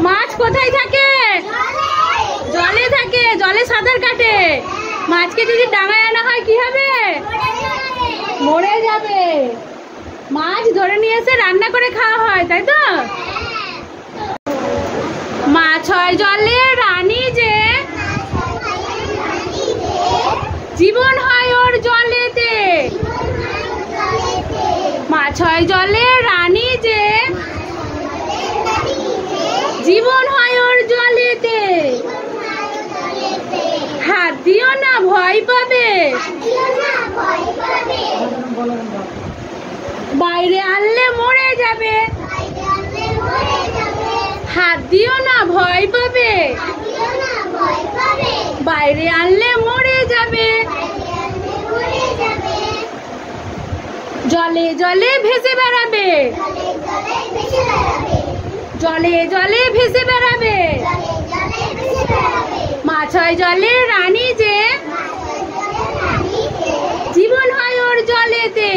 মাছ কোথায় থাকে? জলে থাকে। জলে সাঁতার কাটে। মাছকে যদি ডাঙায় আনা হয় কি হবে? মরে যাবে। মাছ ধরে নিয়ে এসে রান্না করে খাওয়া হয়, তাই তো? মাছ হয় জলে রানী যে, জীবন হয় ওর জলেতে। মাছ হয় জলে রানী যে, জীবন হয় ওর জলেতে। হাত দিও না ভয় পাবে, বাইরে আনলে মরে যাবে। হাত দিও না ভয় পাবে, বাইরে আনলে মরে যাবে। জলে জলে ভেসে বেড়াবে, জলে জলে ভেসে বেড়াবে। মাছ হয় জলে রানী যে, জীবন হয় ওর জলেতে।